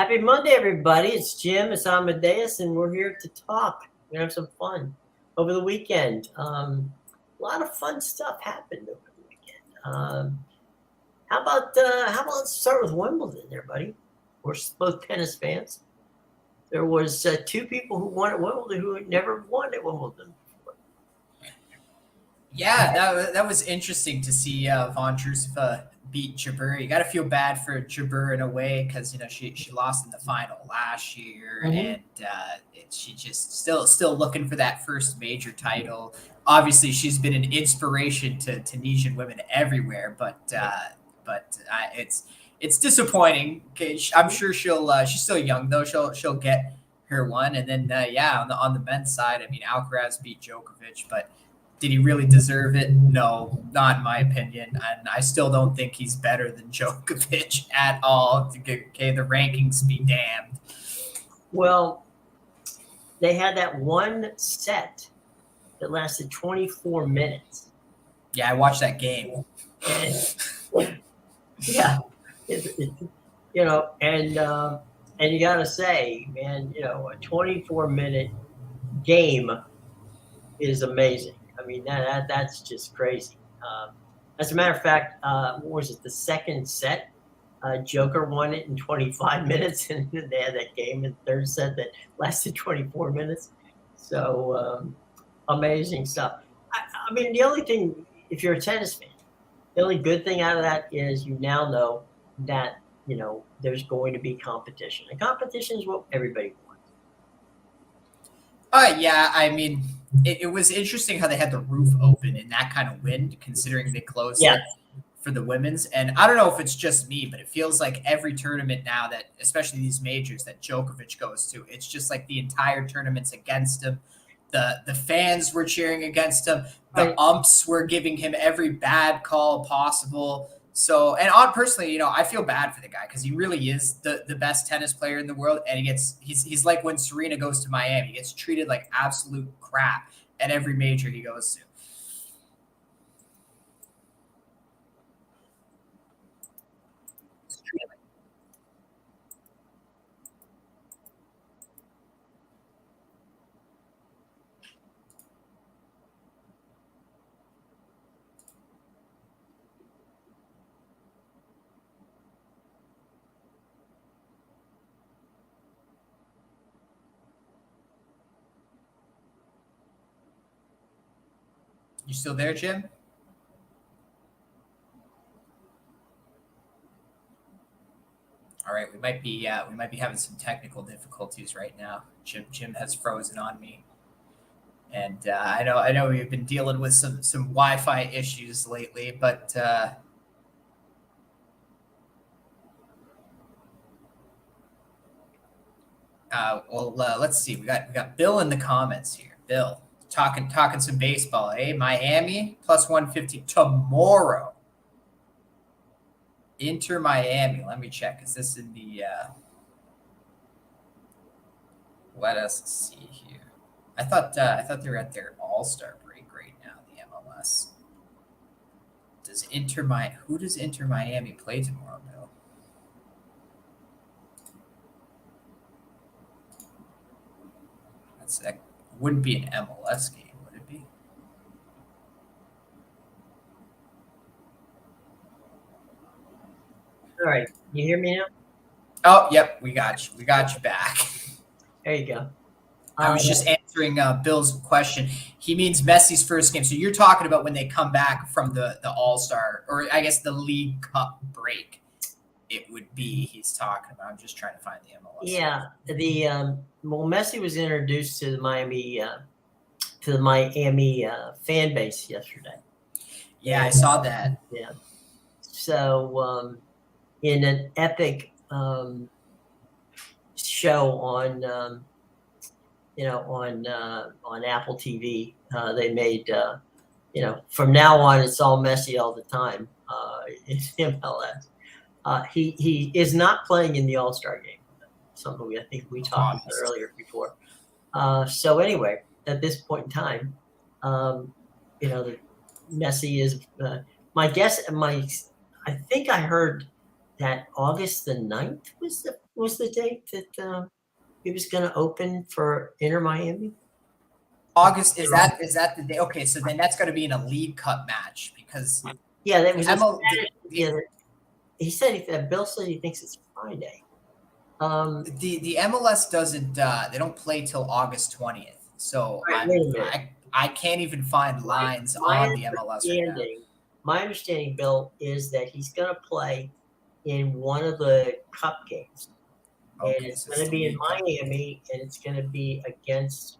Happy Monday, everybody. It's Jim, it's Amadeus, and we're here to talk. We're going to have some fun over the weekend. A lot of fun stuff happened over the weekend. How about let's start with Wimbledon there, buddy? We're both tennis fans. There was two people who won at Wimbledon who had never won at Wimbledon before. Yeah, that was interesting to see Von Drusova beat Jabeur. You got to feel bad for Jabeur in a way because she lost in the final last year, and she just still looking for that first major title. Obviously, she's been an inspiration to Tunisian women everywhere, but it's disappointing. I'm sure she's still young though. She'll get her one, and then on the men's side, I mean Alcaraz beat Djokovic, but did he really deserve it? No, not in my opinion. And I still don't think he's better than Djokovic at all. Okay, the rankings be damned. Well, they had that one set that lasted 24 minutes. Yeah, I watched that game. Yeah, and you got to say, man, a 24-minute game is amazing. I mean, that's just crazy. As a matter of fact, what was it? The second set, Joker won it in 25 minutes, and they had that game in the third set that lasted 24 minutes. So amazing stuff. I mean, the only thing, if you're a tennis fan, the only good thing out of that is you now know that there's going to be competition, and competition is what everybody wants. Yeah, I mean, it was interesting how they had the roof open in that kind of wind, considering they closed it for the women's. And I don't know if it's just me, but it feels like every tournament now that, especially these majors that Djokovic goes to, it's just like the entire tournament's against him. The fans were cheering against him. The umps were giving him every bad call possible. So, and personally, I feel bad for the guy because he really is the best tennis player in the world, and he's like when Serena goes to Miami, he gets treated like absolute crap at every major he goes to. You still there, Jim? All right, we might be having some technical difficulties right now. Jim has frozen on me, and I know we've been dealing with some Wi-Fi issues lately, but let's see. We got Bill in the comments here. Bill talking some baseball, eh? Miami plus 150 tomorrow. Inter Miami. Let me check. Is this in the? Let us see here. I thought they were at their All-Star break right now. The MLS. Who does Inter Miami play tomorrow, Bill? That wouldn't be an MLS game, would it be? All right, you hear me now? Oh, yep, we got you. We got you back. There you go. I was just answering Bill's question. He means Messi's first game. So you're talking about when they come back from the All-Star, or I guess the League Cup break. It would be he's talking about. I'm just trying to find the MLS. Yeah, Messi was introduced to the Miami fan base yesterday. Yeah, I saw that. Yeah. So in an epic show on on Apple TV, they made from now on it's all Messi all the time in MLS. He is not playing in the All-Star game. Something I think we talked about earlier before. So anyway, at this point in time, Messi is my guess. I think I heard that August the 9th was the was the date that he was going to open for Inter Miami? August, is that the day? Okay, so then that's got to be in a League Cup match because Yeah, that was. the, Yeah, he said Bill said he thinks it's Friday. the MLS doesn't they don't play till August 20th. So Right, wait a minute. I can't even find lines on the MLS right now. My understanding, Bill, is that he's going to play in one of the cup games, and Okay, it's so going to be in League Cup. Miami, and it's going to be against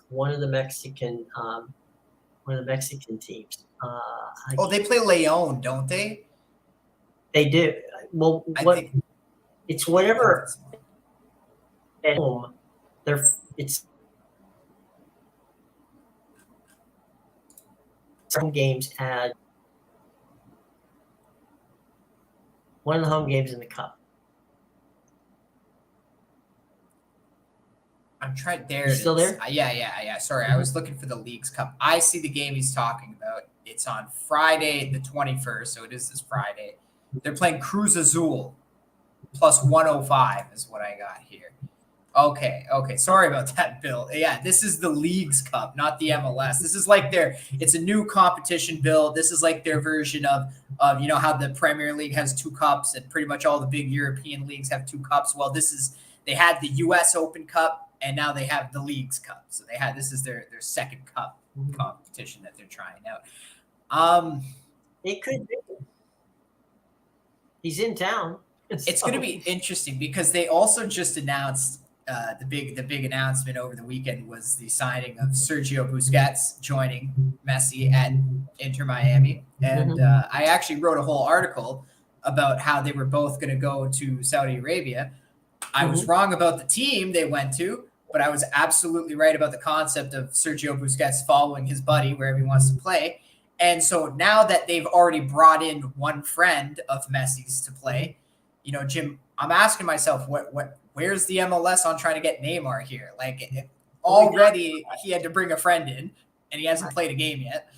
one of the Mexican teams. Oh, they play Leon, don't they? They do. Well, I what think it's whatever at home. It's some games had one of the home games in the cup. I'm trying. There You it still is. there? Yeah. Sorry, I was looking for the Leagues Cup. I see the game he's talking about. It's on Friday, the 21st. So it is this Friday. They're playing Cruz Azul plus 105 is what I got here. Okay. Sorry about that, Bill. Yeah, this is the Leagues Cup, not the MLS. This is like it's a new competition, Bill. This is like their version of how the Premier League has two cups and pretty much all the big European leagues have two cups. Well, they had the US Open Cup and now they have the Leagues Cup. So this is their second cup competition that they're trying out. It could be. He's in town. It's going to be interesting because they also just announced the big announcement over the weekend was the signing of Sergio Busquets joining Messi at Inter Miami, and I actually wrote a whole article about how they were both going to go to Saudi Arabia. I was wrong about the team they went to, but I was absolutely right about the concept of Sergio Busquets following his buddy wherever he wants to play. And so now that they've already brought in one friend of Messi's to play, Jim, I'm asking myself, where's the MLS on trying to get Neymar here? Like already he had to bring a friend in, and he hasn't played a game yet.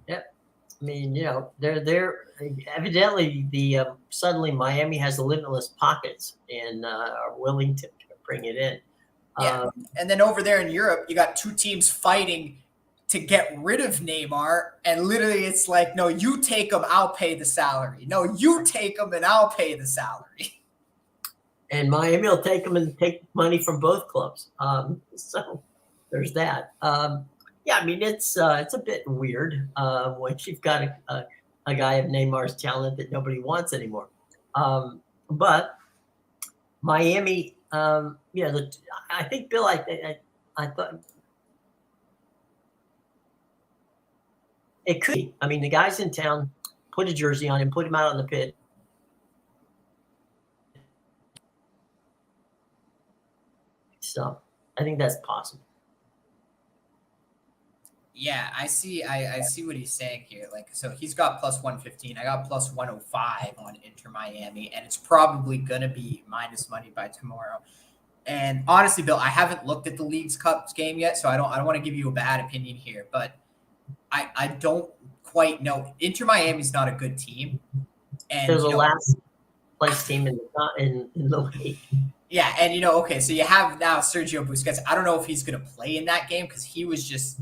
Yep. I mean, they're evidently suddenly Miami has limitless pockets and are willing to bring it in. Yeah. And then over there in Europe, you got two teams fighting to get rid of Neymar, and literally it's like, no, you take him, I'll pay the salary. No, you take him and I'll pay the salary. And Miami will take him and take money from both clubs. So there's that. Yeah, I mean, it's a bit weird when you've got a guy of Neymar's talent that nobody wants anymore. But Miami, I think, Bill, I thought it could be. I mean, the guy's in town, put a jersey on him, put him out on the pit. So I think that's possible. Yeah, I see what he's saying here. Like, so he's got plus 115. I got plus 105 on Inter Miami, and it's probably going to be minus money by tomorrow. And honestly, Bill, I haven't looked at the Leagues Cup game yet, so I don't want to give you a bad opinion here, but I don't quite know. Inter Miami's not a good team. And they're the last place team in the league. Yeah, and okay, so you have now Sergio Busquets. I don't know if he's going to play in that game because he was just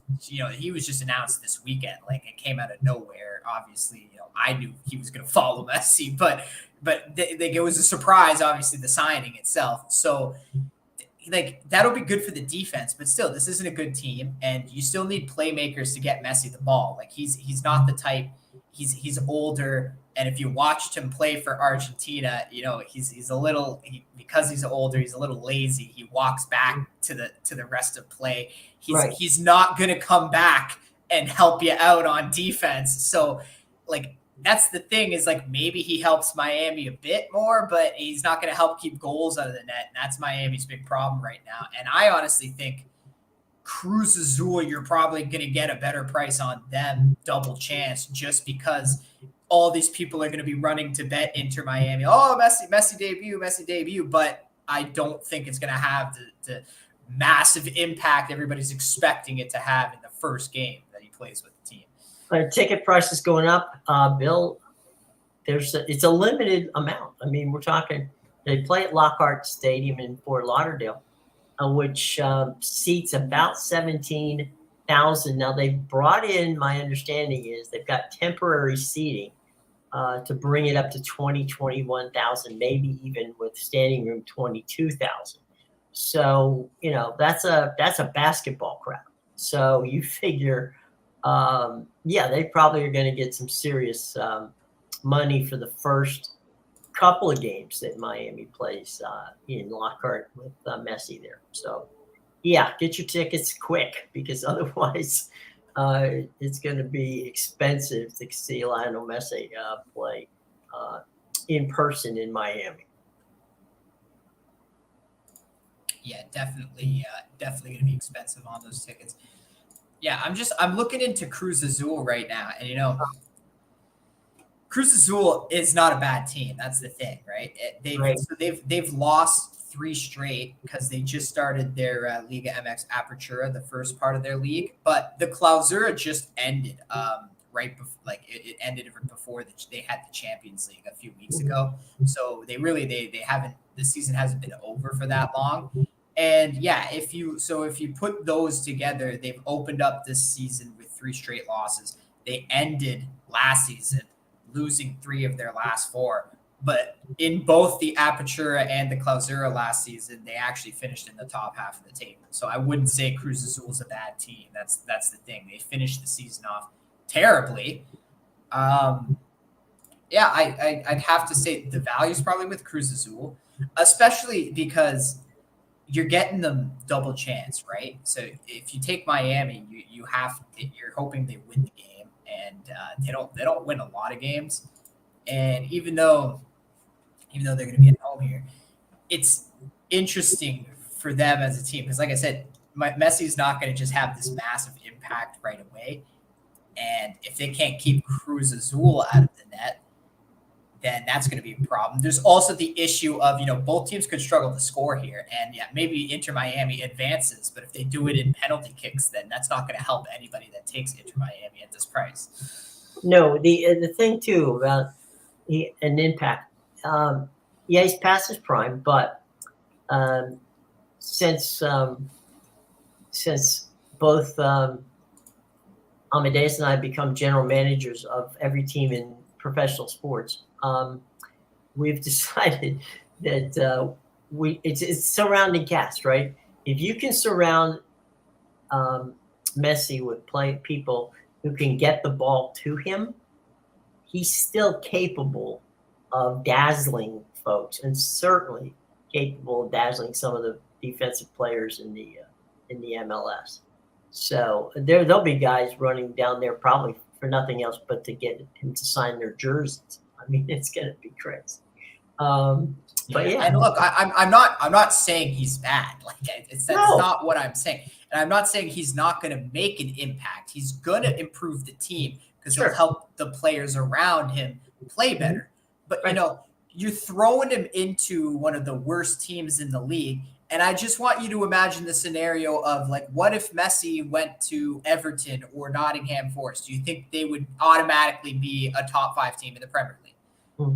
announced this weekend. Like, it came out of nowhere. Obviously, I knew he was going to follow Messi, but it was a surprise. Obviously, the signing itself. So, like, that'll be good for the defense, but still, this isn't a good team, and you still need playmakers to get Messi the ball. Like, he's not the type. He's older. And if you watched him play for Argentina, he's a little because he's older. He's a little lazy. He walks back to the rest of play. He's not going to come back and help you out on defense. So, like, that's the thing is, like, maybe he helps Miami a bit more, but he's not going to help keep goals out of the net. And that's Miami's big problem right now. And I honestly think Cruz Azul, you're probably going to get a better price on them, double chance, just because all these people are going to be running to bet Inter Miami. Oh, Messi debut. But I don't think it's going to have the massive impact everybody's expecting it to have in the first game that he plays with the team. Ticket prices going up, Bill. It's a limited amount. I mean, we're talking. They play at Lockhart Stadium in Fort Lauderdale, which seats about 17,000. Now they've brought in, my understanding is they've got temporary seating to bring it up to 20, 21,000, maybe even with standing room 22,000. So, that's a basketball crowd. So you figure, they probably are going to get some serious money for the first couple of games that Miami plays in Lockhart with Messi there. So, yeah, get your tickets quick because otherwise it's going to be expensive to see Lionel Messi play in person in Miami. Yeah, definitely going to be expensive on those tickets. Yeah, I'm looking into Cruz Azul right now, and Cruz Azul is not a bad team. That's the thing, right? They've lost 3 straight because they just started their Liga MX Apertura, the first part of their league, but the Clausura just ended right before, it ended before they had the Champions League a few weeks ago. So they haven't, the season hasn't been over for that long. And yeah, if you put those together, they've opened up this season with 3 straight losses. They ended last season losing 3 of their last 4. But in both the Apertura and the Clausura last season, they actually finished in the top half of the table. So I wouldn't say Cruz Azul is a bad team. That's the thing. They finished the season off terribly. I'd have to say the value is probably with Cruz Azul, especially because you're getting them double chance, right? So if you take Miami, you're hoping they win the game, and they don't win a lot of games. And even though they're going to be at home here, it's interesting for them as a team because, like I said, Messi's not going to just have this massive impact right away. And if they can't keep Cruz Azul out of the net, then that's going to be a problem. There's also the issue of, both teams could struggle to score here. And yeah, maybe Inter Miami advances, but if they do it in penalty kicks, then that's not going to help anybody that takes Inter Miami at this price. No, the thing too about an impact, he's past his prime, but since both Amadeus and I become general managers of every team in professional sports, we've decided that it's surrounding cast, right? If you can surround Messi with people who can get the ball to him, he's still capable of dazzling folks, and certainly capable of dazzling some of the defensive players in the MLS. So there'll be guys running down there probably for nothing else but to get him to sign their jerseys. I mean, it's going to be crazy. But yeah, and look, I'm not saying he's bad. That's not what I'm saying, and I'm not saying he's not going to make an impact. He's going to improve the team because he'll help the players around him play better. But you're throwing him into one of the worst teams in the league. And I just want you to imagine the scenario of what if Messi went to Everton or Nottingham Forest? Do you think they would automatically be a top 5 team in the Premier League?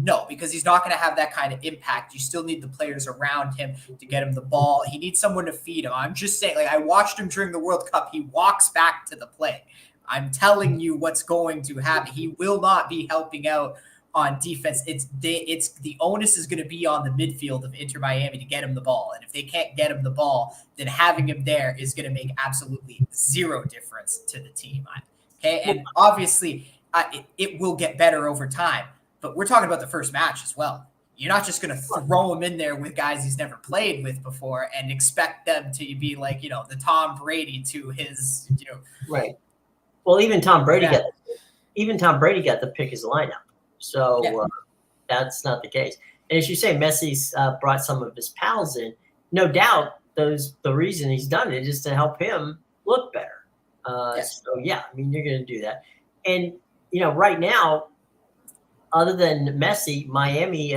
No, because he's not going to have that kind of impact. You still need the players around him to get him the ball. He needs someone to feed him. I'm just saying, I watched him during the World Cup. He walks back to the play. I'm telling you what's going to happen. He will not be helping out on defense. It's the onus is going to be on the midfield of Inter Miami to get him the ball. And if they can't get him the ball, then having him there is going to make absolutely 0 difference to the team. Okay. And obviously it will get better over time, but we're talking about the first match as well. You're not just going to throw him in there with guys he's never played with before and expect them to be the Tom Brady to his, Right. Well, even Tom Brady got to pick his lineup. So that's not the case. And as you say, Messi's brought some of his pals in. No doubt, the reason he's done it is to help him look better. So yeah, I mean, you're going to do that. And right now, other than Messi, Miami,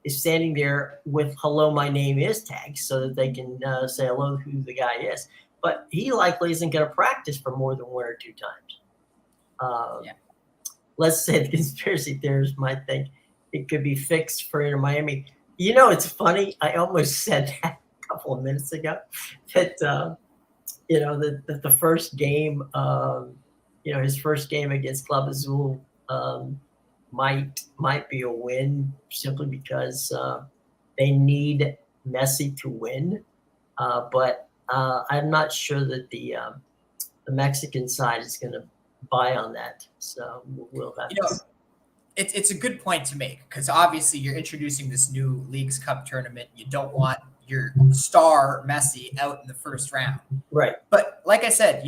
is standing there with "Hello, my name is" tags so that they can say hello who the guy is. But he likely isn't going to practice for more than 1 or 2 times. Let's say the conspiracy theorists might think it could be fixed for Inter Miami. It's funny. I almost said that a couple of minutes ago that, the first game, his first game against Club Azul might be a win simply because they need Messi to win. But I'm not sure that the Mexican side is going to buy on that. So we'll have You to know, see. it's a good point to make because obviously you're introducing this new Leagues Cup tournament. You don't want your star Messi out in the first round. Right. But like I said,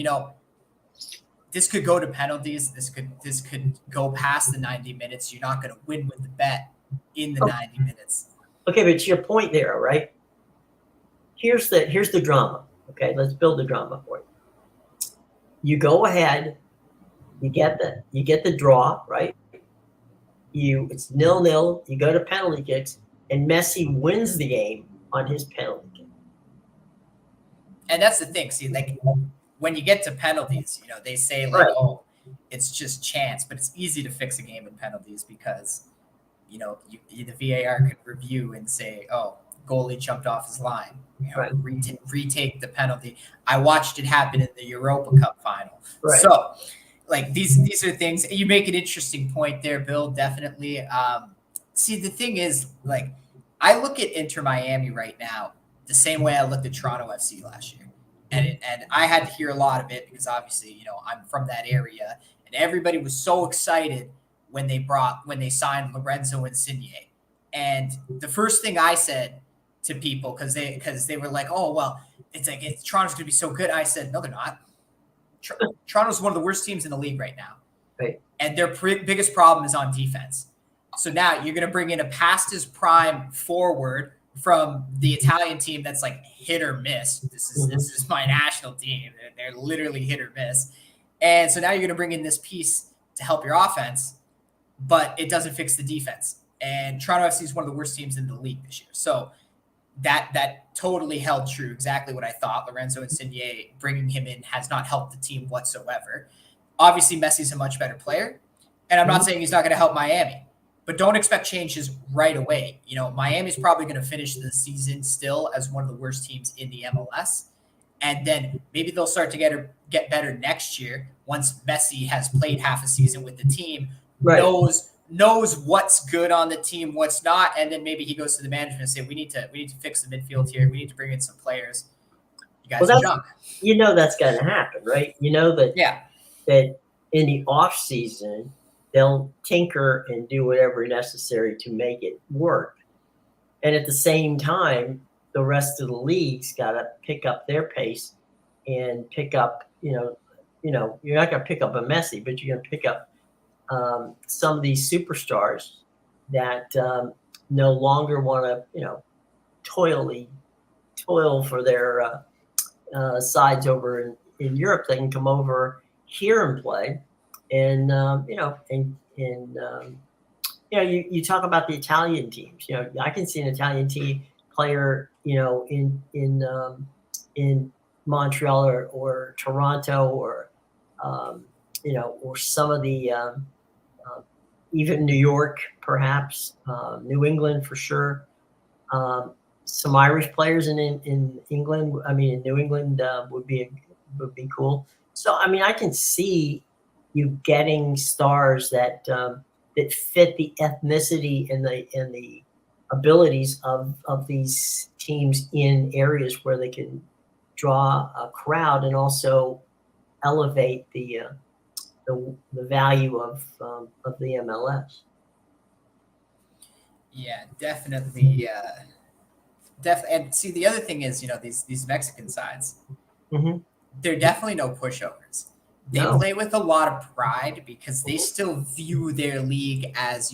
this could go to penalties. This could go past the 90 minutes. You're not going to win with the bet in the 90 minutes. Okay, but to your point there, right? Here's the drama. Okay, let's build the drama for you. You go ahead, you get the draw, right? It's 0-0. You go to penalty kicks, and Messi wins the game on his penalty kick. And that's the thing. See, like when you get to penalties, they say like, Right. oh, it's just chance, but it's easy to fix a game in penalties because the VAR could review and say, oh, goalie jumped off his line. Right. Retake the penalty. I watched it happen in the Europa Cup final. Right. So, like these are things. You make an interesting point there, Bill. Definitely. See, the thing is, like, I look at Inter Miami right now the same way I looked at Toronto FC last year, and I had to hear a lot of it because obviously, I'm from that area, and everybody was so excited when they signed Lorenzo Insigne. And the first thing I said to people, because they were like, oh, well, Toronto's going to be so good. I said, no, they're not. Toronto's one of the worst teams in the league right now. Right. And their biggest problem is on defense. So now you're going to bring in a past his prime forward from the Italian team that's like hit or miss. This is my national team. They're literally hit or miss. And so now you're going to bring in this piece to help your offense, but it doesn't fix the defense. And Toronto FC is one of the worst teams in the league this year. So that totally held true. Exactly what I thought. Lorenzo Insigne, bringing him in has not helped the team whatsoever. Obviously, Messi's a much better player. And I'm not saying he's not going to help Miami, but don't expect changes right away. Miami's probably going to finish the season still as one of the worst teams in the MLS. And then maybe they'll start to get better next year once Messi has played half a season with the team, Right. knows what's good on the team, what's not, and then maybe he goes to the management and say, we need to fix the midfield here. We need to bring in some players. You guys are junk. That's going to happen, right? That in the off season they'll tinker and do whatever necessary to make it work, and at the same time, the rest of the league's got to pick up their pace and pick up. You're not going to pick up a Messi, but you're going to pick up some of these superstars that no longer want to, toil for their sides over in Europe. They can come over here and play, and you talk about the Italian teams. I can see an Italian team player, in Montreal or Toronto or or some of the even New York, perhaps New England for sure. Some Irish players in England. I mean, in New England would be cool. So I can see you getting stars that fit the ethnicity and the abilities of these teams in areas where they can draw a crowd and also elevate the value of the MLS. Yeah, definitely. Definitely. And see, the other thing is, these Mexican sides, Mm-hmm. they're definitely no pushovers. They play with a lot of pride because they still view their league as,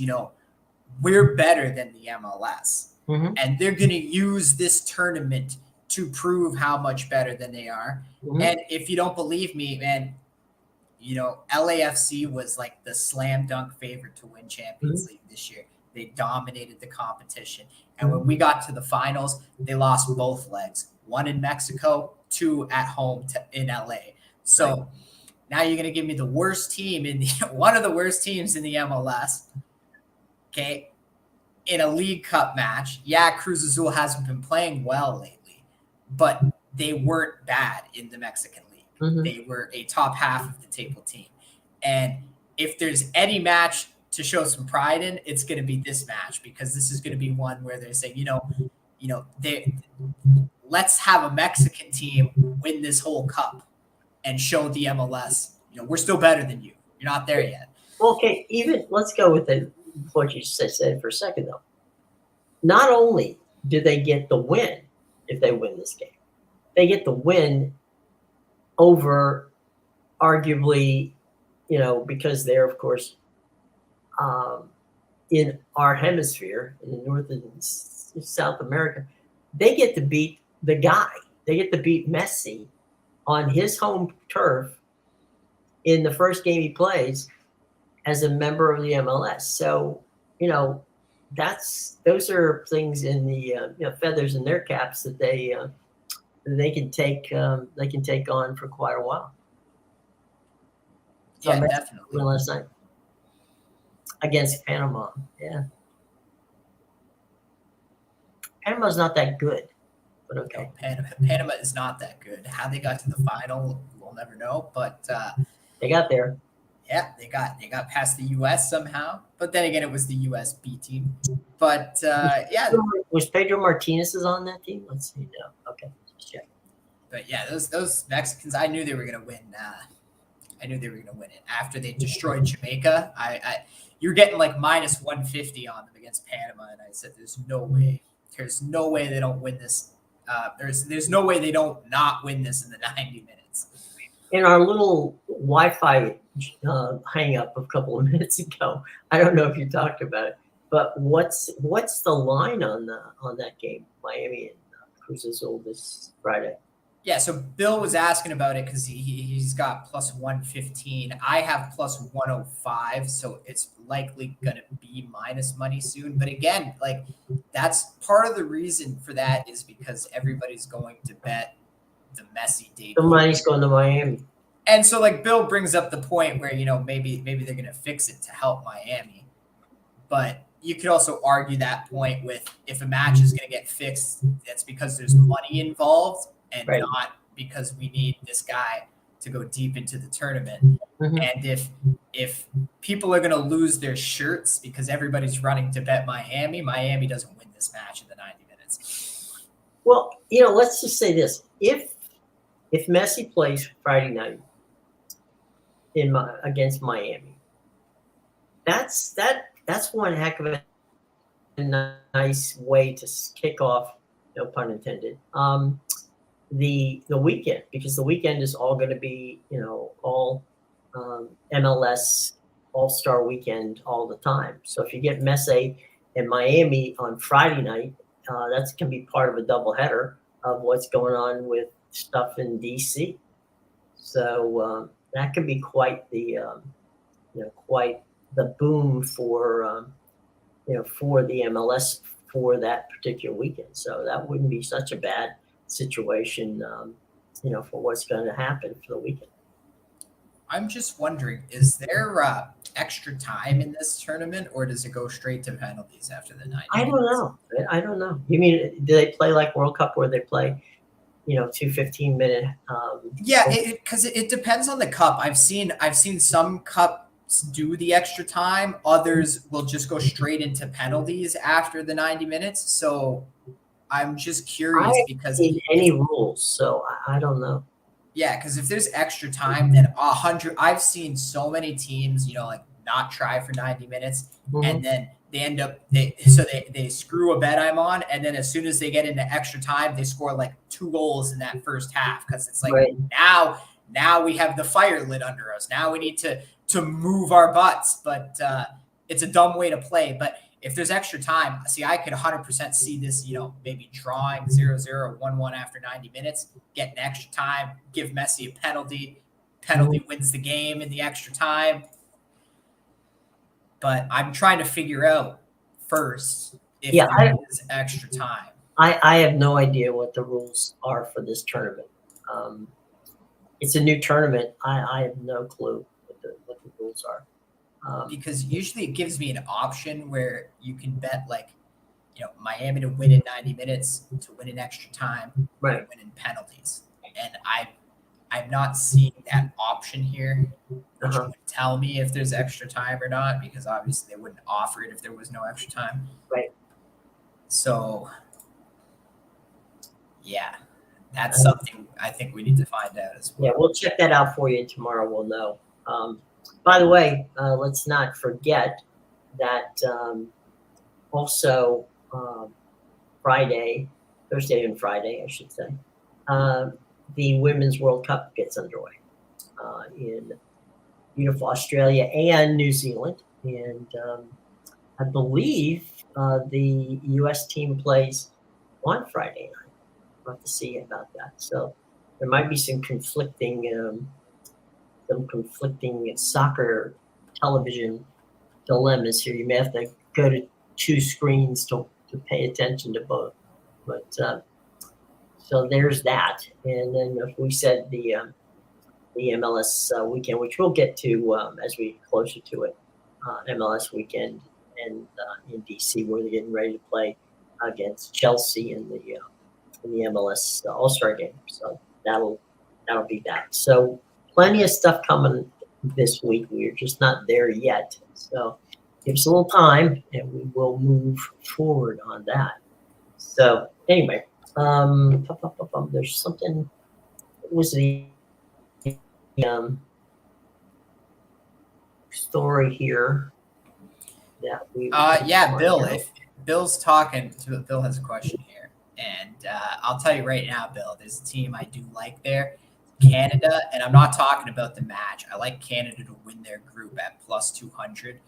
we're better than the MLS. Mm-hmm. And they're going to use this tournament to prove how much better than they are. Mm-hmm. And if you don't believe me, man, LAFC was like the slam dunk favorite to win Champions League this year. They dominated the competition. And when we got to the finals, they lost both legs. One in Mexico, two at home in LA. So now you're going to give me the worst team one of the worst teams in the MLS. Okay. in a League Cup match. Yeah, Cruz Azul hasn't been playing well lately, but they weren't bad in the Mexican League. Mhm. They were a top half of the table team. And if there's any match to show some pride in, it's going to be this match, because this is going to be one where they're saying, let's have a Mexican team win this whole cup and show the MLS, we're still better than you. You're not there yet. Okay, even let's go with what you said for a second, though. Not only do they get the win if they win this game, they get the win over arguably, because they're, of course, in our hemisphere, in the North and South America, they get to beat the guy. They get to beat Messi on his home turf in the first game he plays as a member of the MLS. So, those are things in the feathers in their caps that they can take on for quite a while. Yeah, definitely. Last night against Panama, yeah. Panama's not that good, but okay. No, Panama is not that good. How they got to the final, we'll never know. But they got there. Yeah, they got past the U.S. somehow. But then again, it was the U.S. B team. But yeah, was Pedro Martinez on that team? Let's see. No, okay, just check. But yeah, those Mexicans, I knew they were going to win. I knew they were going to win it after they destroyed Jamaica. You're getting like minus 150 on them against Panama, and I said, "There's no way. There's no way they don't win this. There's no way they don't not win this in the 90 minutes." In our little Wi-Fi hang up a couple of minutes ago, I don't know if you talked about it, but what's the line on that game, Miami and Cruz Azul this Friday? Yeah, so Bill was asking about it because he's got plus 115. I have plus 105, so it's likely going to be minus money soon. But again, like, that's part of the reason for that is because everybody's going to bet the Messi debut. The money's going to Miami. And so, like, Bill brings up the point where, maybe they're going to fix it to help Miami. But you could also argue that point with, if a match is going to get fixed, that's because there's money involved and right. not because we need this guy to go deep into the tournament. Mm-hmm. And if people are going to lose their shirts because everybody's running to bet Miami doesn't win this match in the 90 minutes. Well, let's just say this. If Messi plays Friday night against Miami, that's one heck of a nice way to kick off, no pun intended, the weekend, because the weekend is all going to be, all MLS All-Star weekend all the time. So if you get Messi and Miami on Friday night, that's going to be part of a doubleheader of what's going on with stuff in DC. So that could be quite the boom for the MLS for that particular weekend. So that wouldn't be such a bad situation, for what's going to happen for the weekend. I'm just wondering, is there extra time in this tournament, or does it go straight to penalties after the 90 minutes? I don't know. You mean, do they play like World Cup where they play, 2 15-minute? Yeah, because it depends on the cup. I've seen some cups do the extra time. Others will just go straight into penalties after the 90 minutes. So I'm just curious because any rules, so I don't know. Yeah, because if there's extra time, then 100. I've seen so many teams, not try for 90 minutes, Mm-hmm. and then they end up they screw a bet I'm on, and then as soon as they get into extra time, they score like 2 goals in that first half, because it's like, right. now we have the fire lit under us. Now we need to move our butts, but it's a dumb way to play. But if there's extra time, see, I could 100% see this, maybe drawing 0-0 or 1-1 after 90 minutes, getting extra time, give Messi a penalty wins the game in the extra time. But I'm trying to figure out first if there is extra time. I have no idea what the rules are for this tournament. It's a new tournament. I have no clue what the rules are. because usually it gives me an option where you can bet like, Miami to win in 90 minutes, to win in extra time, Right. to win in penalties. And I'm not seeing that option here, which would tell me if there's extra time or not, because obviously they wouldn't offer it if there was no extra time. Right. So, yeah, that's something I think we need to find out as well. Yeah, we'll check that out for you tomorrow. We'll know. By the way, let's not forget that also Thursday and Friday, I should say, the Women's World Cup gets underway in beautiful Australia and New Zealand. And I believe the U.S. team plays on Friday night. We'll have to see about that. So there might be some conflicting soccer television dilemmas here. You may have to go to two screens to pay attention to both. But so there's that. And then if we said the MLS weekend, which we'll get to as we get closer to it, MLS weekend and in DC, where they're getting ready to play against Chelsea in the MLS All-Star game. So that'll be that. So plenty of stuff coming this week. We're just not there yet. So give us a little time, and we will move forward on that. So anyway, there's something. What was the story here that we? Bill. If Bill's talking, Bill has a question here, and I'll tell you right now, Bill. There's a team I do like there. Canada, and I'm not talking about the match. I like Canada to win their group at plus 200.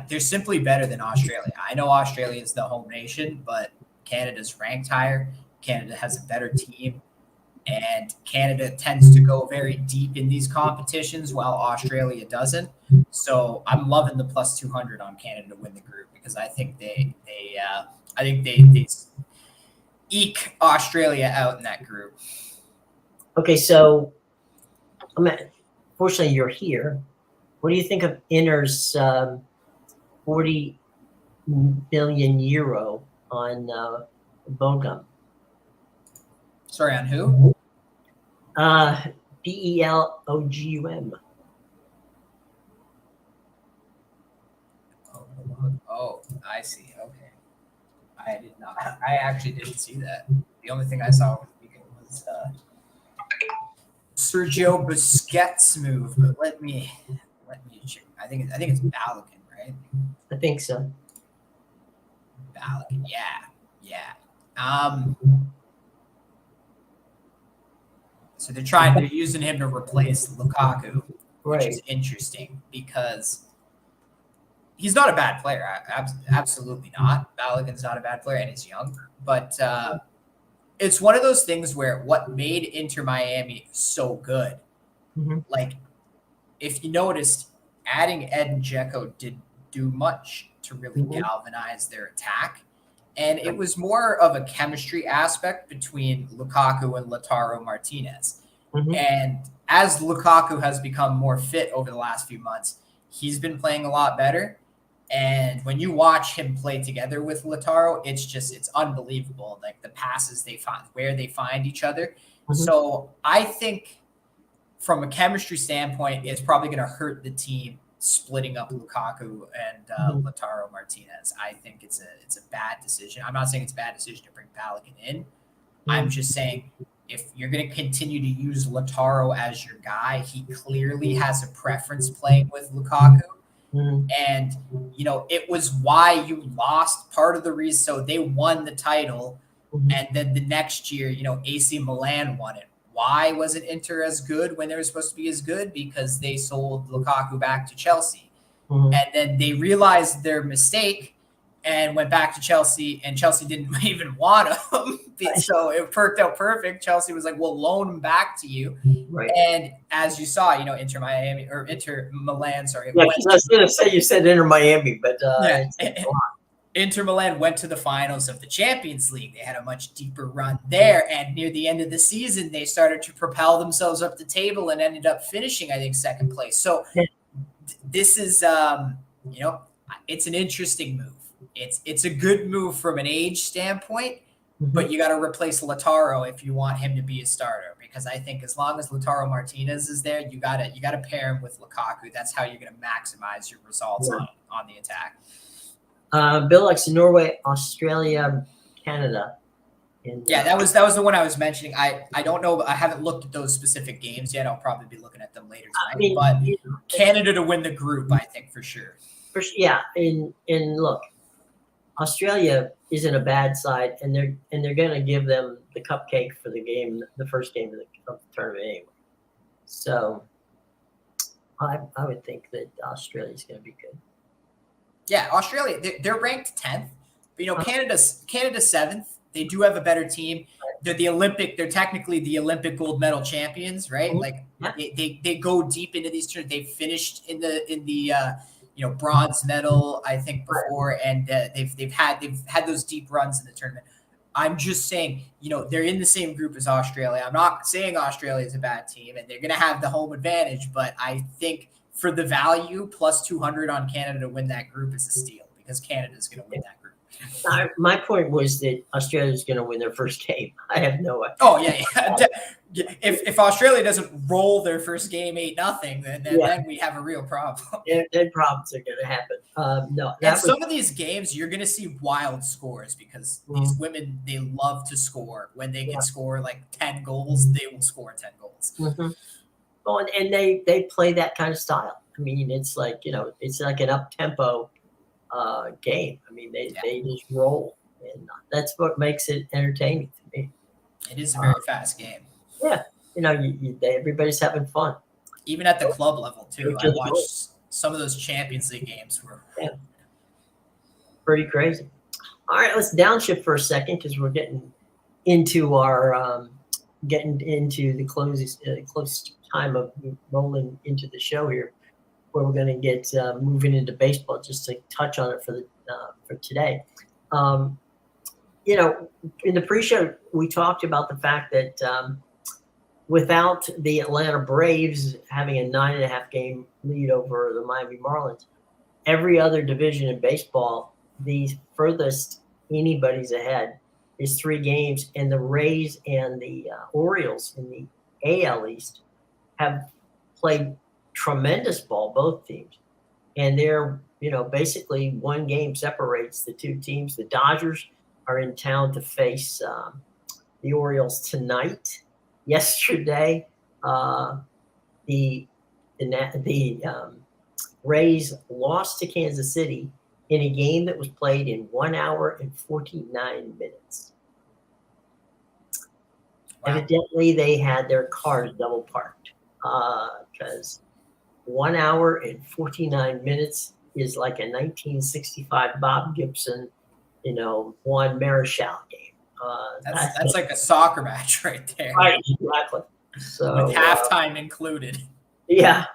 They're simply better than Australia. I know Australia is the home nation, but Canada's ranked higher. Canada has a better team, and Canada tends to go very deep in these competitions while Australia doesn't. So I'm loving the plus 200 on Canada to win the group, because I think they eke Australia out in that group. Okay, so fortunately you're here. What do you think of Inter's 40 billion euro on Bogum? Sorry, on who? Belogum. Oh, I see. Okay. I did not. I actually didn't see that. The only thing I saw was Sergio Busquets move. But let me check. I think it's Balogun, right? I think so. Balogun, yeah. So they're using him to replace Lukaku, which is interesting because he's not a bad player. Absolutely not. Balogun's not a bad player, and he's young. But it's one of those things where what made Inter Miami so good, like if you noticed, adding Edin Dzeko didn't do much to really galvanize their attack. And it was more of a chemistry aspect between Lukaku and Lautaro Martinez. And as Lukaku has become more fit over the last few months, he's been playing a lot better. And when you watch him play together with Lautaro, it's unbelievable. Like the passes they find, where they find each other. So I think from a chemistry standpoint, it's probably going to hurt the team splitting up Lukaku and Lautaro Martinez. I think it's a bad decision. I'm not saying it's a bad decision to bring Balogun in. I'm just saying if you're going to continue to use Lautaro as your guy, he clearly has a preference playing with Lukaku. And, it was why you lost part of the reason. So they won the title. And then the next year, AC Milan won it. Why wasn't Inter as good when they were supposed to be as good? Because they sold Lukaku back to Chelsea. And then they realized their mistake and went back to Chelsea, and Chelsea didn't even want him. So it worked out perfect. Chelsea was like, we'll loan him back to you. Right. And as you saw, Inter Milan, sorry. Yeah, I was going to say you said Inter Miami, but Inter Milan went to the finals of the Champions League. They had a much deeper run there. And near the end of the season, they started to propel themselves up the table and ended up finishing, I think, second place. So this is it's an interesting move. It's a good move from an age standpoint, but you got to replace Lautaro if you want him to be a starter, because I think as long as Lautaro Martinez is there, you gotta pair him with Lukaku. That's how you're gonna maximize your results on the attack. Bill likes Norway, Australia, Canada. That was the one I was mentioning. I don't know. I haven't looked at those specific games yet. I'll probably be looking at them later tonight. But Canada to win the group, I think for sure. And look, Australia isn't a bad side, and they're going to give them the cupcake for the first game of the tournament anyway. So I would think that Australia's going to be good. Yeah, Australia, they're ranked 10th, but Canada's 7th. They do have a better team. They're technically the Olympic gold medal champions, right? Like they go deep into these tournaments. They finished in the bronze medal, I think, before, and they've had those deep runs in the tournament. I'm just saying, they're in the same group as Australia. I'm not saying Australia is a bad team, and they're going to have the home advantage, but I think for the value, plus 200 on Canada to win that group is a steal, because Canada's going to win that group. My point was that Australia's going to win their first game. I have no idea. Oh yeah. If Australia doesn't roll their first game 8-0, then we have a real problem. Then problems are going to happen. Some of these games you're going to see wild scores, because these women, they love to score. When they can score like 10 goals, they will score 10 goals. Mm-hmm. Oh, and they play that kind of style. I mean, it's like it's like an up tempo game. I mean, they just roll, and that's what makes it entertaining to me. It is a very fast game. Yeah, everybody's having fun, even at the club level too. I watched some of those Champions League games were pretty crazy. All right, let's downshift for a second, because we're getting into our the close time of rolling into the show here, where we're going to get moving into baseball. Just to touch on it for today. In the pre-show, we talked about the fact that without the Atlanta Braves having a 9.5 game lead over the Miami Marlins, every other division in baseball, the furthest anybody's ahead is 3 games, and the Rays and the Orioles in the AL East have played tremendous ball, both teams, and they're basically 1 game separates the 2 teams. The Dodgers are in town to face the Orioles tonight. Yesterday, the Rays lost to Kansas City in a game that was played in 1 hour and 49 minutes. Wow. Evidently, they had their cars double parked, because 1 hour and 49 minutes is like a 1965 Bob Gibson, Juan Marichal game. That's like a soccer match right there. Right, exactly. So with halftime included. Yeah.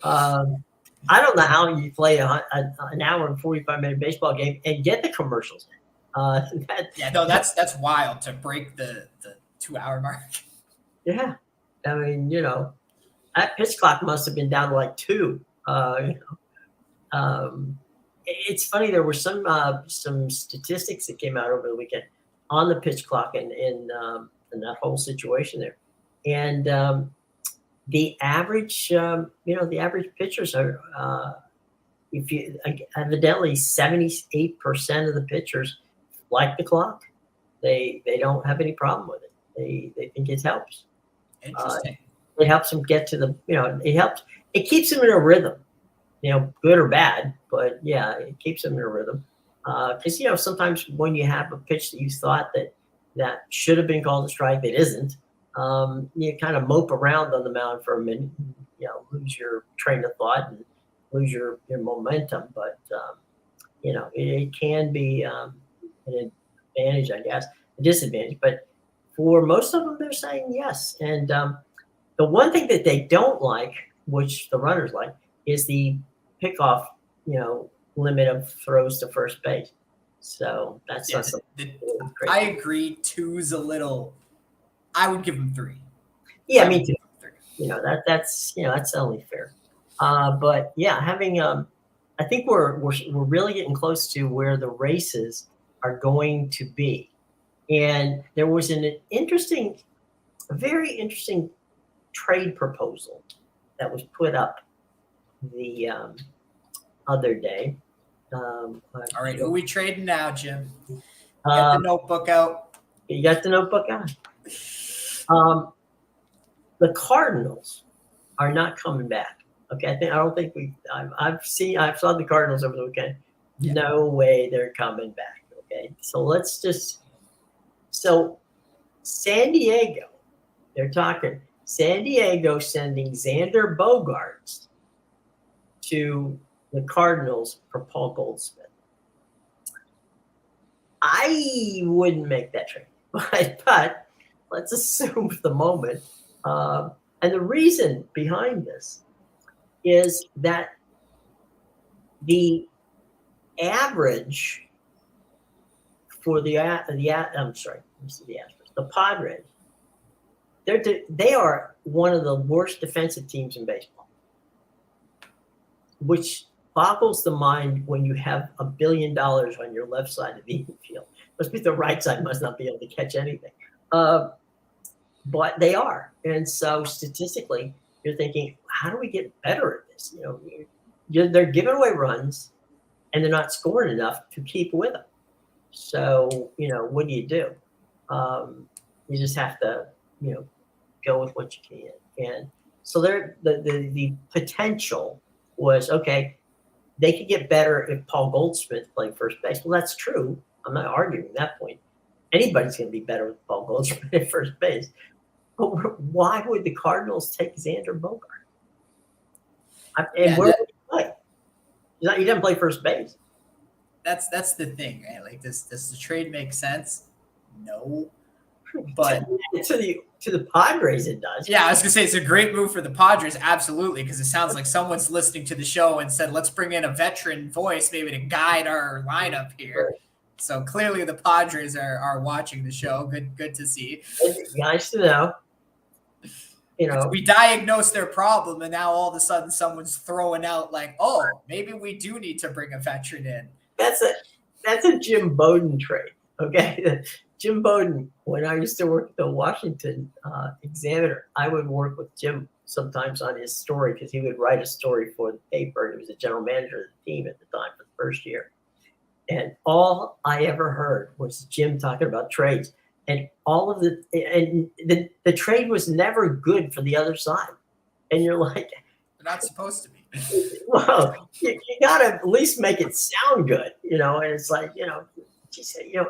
I don't know how you play an hour and 45-minute baseball game and get the commercials in. That's wild to break the 2-hour mark. Yeah. I mean, that pitch clock must have been down to like 2. It's funny. There were some statistics that came out over the weekend on the pitch clock and that whole situation there, and the average, the average pitchers are, evidently 78% of the pitchers like the clock. They don't have any problem with it. They think it helps. Interesting. It helps them get to the, it keeps them in a rhythm, good or bad, but it keeps them in a rhythm. Because, sometimes when you have a pitch that you thought that should have been called a strike that isn't, you kind of mope around on the mound for a minute, lose your train of thought and lose your momentum. But, it can be an advantage, I guess, a disadvantage. But for most of them, they're saying yes. And the one thing that they don't like, which the runners like, is the pickoff, limit of throws to first base. So that's not something crazy. I agree. 2's a little. I would give them 3. Yeah, me too. 3. That's only fair. But yeah, having I think we're really getting close to where the races are going to be. And there was an interesting, a very interesting trade proposal that was put up the other day. All right, who we trading now, Jim? Get the um, notebook out. you got the notebook on. The Cardinals are not coming back. Okay, I don't think I saw the Cardinals over the weekend. Yeah. No way they're coming back. Okay, so San Diego, they're talking San Diego sending Xander Bogaerts to the Cardinals for Paul Goldschmidt. I wouldn't make that trade, but let's assume for the moment. And the reason behind this is that the average for the Padres, they are one of the worst defensive teams in baseball, which boggles the mind when you have $1 billion on your left side of the infield. Must be the right side must not be able to catch anything. But they are. And so statistically, you're thinking, how do we get better at this? They're giving away runs and they're not scoring enough to keep with them. So, what do? You just have to, go with what you can. And so the potential was, okay, they could get better if Paul Goldschmidt played first base. Well, that's true. I'm not arguing that point. Anybody's going to be better with Paul Goldschmidt at first base. But why would the Cardinals take Xander Bogart? Where would he play? He doesn't play first base. That's the thing, right? Like, does the trade make sense? No. But to the Padres, it does. Yeah, I was gonna say it's a great move for the Padres, absolutely, because it sounds like someone's listening to the show and said, "Let's bring in a veteran voice, maybe to guide our lineup here." Right. So clearly, the Padres are watching the show. Good to see. It's nice to know. We diagnosed their problem, and now all of a sudden, someone's throwing out like, "Oh, maybe we do need to bring a veteran in." That's a Jim Bowden trade, okay? Jim Bowden, when I used to work at the Washington Examiner, I would work with Jim sometimes on his story because he would write a story for the paper. He was the general manager of the team at the time for the first year. And all I ever heard was Jim talking about trades. And the trade was never good for the other side. And you're like, they're not supposed to be. Well, you got to at least make it sound good, and it's like,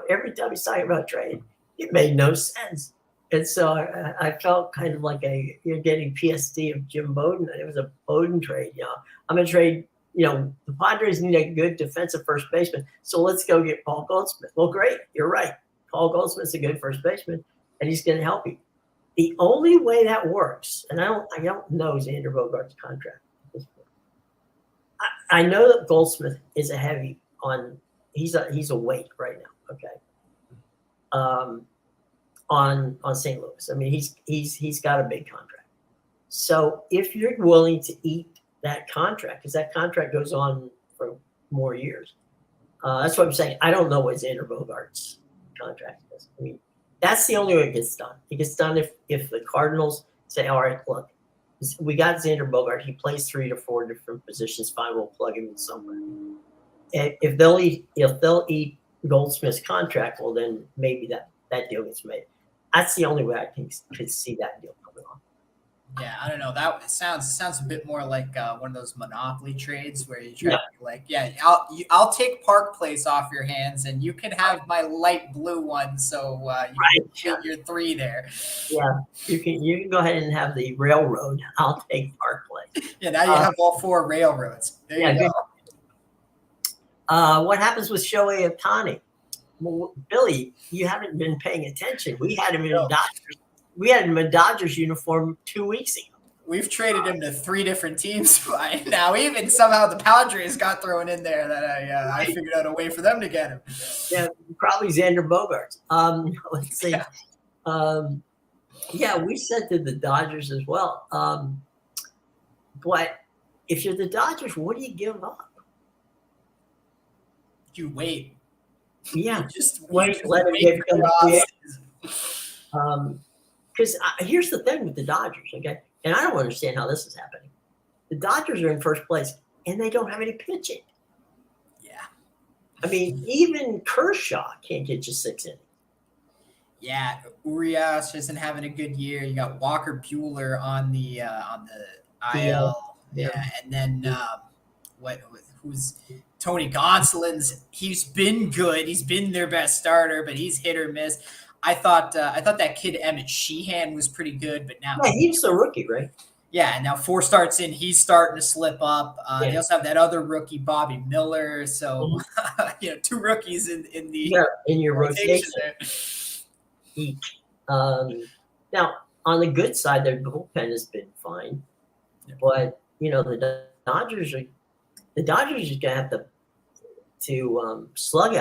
every time he's talking about trade, it made no sense. And so I felt kind of like you're getting PSD of Jim Bowden. It was a Bowden trade. I'm going to trade, the Padres need a good defensive first baseman. So let's go get Paul Goldschmidt. Well, great. You're right. Paul Goldschmidt's a good first baseman, and he's going to help you. The only way that works, and I don't know Xander Bogaerts' contract at this point. I know that Goldschmidt is a heavy on. He's a weight right now. Okay. On St. Louis, I mean he's got a big contract. So if you're willing to eat that contract, because that contract goes on for more years, that's what I'm saying. I don't know what Xander Bogaerts' contract is. I mean, that's the only way it gets done. It gets done if the Cardinals say, all right, look, we got Xander Bogart. He plays 3 to 4 different positions. Fine, we'll plug him in somewhere. And if they'll eat Goldschmidt's contract, well, then maybe that deal gets made. That's the only way I could see that deal coming off. Yeah, I don't know. That sounds a bit more like one of those monopoly trades where you try to be like, yeah, I'll take Park Place off your hands, and you can have my light blue one. So you can get your 3 there. Yeah, you can go ahead and have the railroad. I'll take Park Place. Yeah, now you have all 4 railroads. There you go. What happens with Shohei Ohtani? Well, Billy, you haven't been paying attention. We had him in a Dodgers. We had him in a Dodgers uniform 2 weeks ago. We've traded him to 3 different teams by now. Even somehow the Padres got thrown in there that I figured out a way for them to get him. Yeah, probably Xander Bogaerts. Let's see. Yeah, we sent to the Dodgers as well. But if you're the Dodgers, what do you give up? You wait. Yeah, You just wait, you let him wait get for your offseason. because here's the thing with the Dodgers, okay? And I don't understand how this is happening. The Dodgers are in first place, and they don't have any pitching. Yeah. I mean, even Kershaw can't get you 6 innings. Yeah, Urias isn't having a good year. You got Walker Bueller on the IL. Yeah, and then who's Tony Gonsolin's? He's been good. He's been their best starter, but he's hit or miss. I thought that kid Emmett Sheehan was pretty good, but now he's a rookie, right? Yeah, now 4 starts in, he's starting to slip up. They also have that other rookie, Bobby Miller. So, 2 rookies in your rotation. Each. Now, on the good side, their bullpen has been fine, but the Dodgers are going to have to slug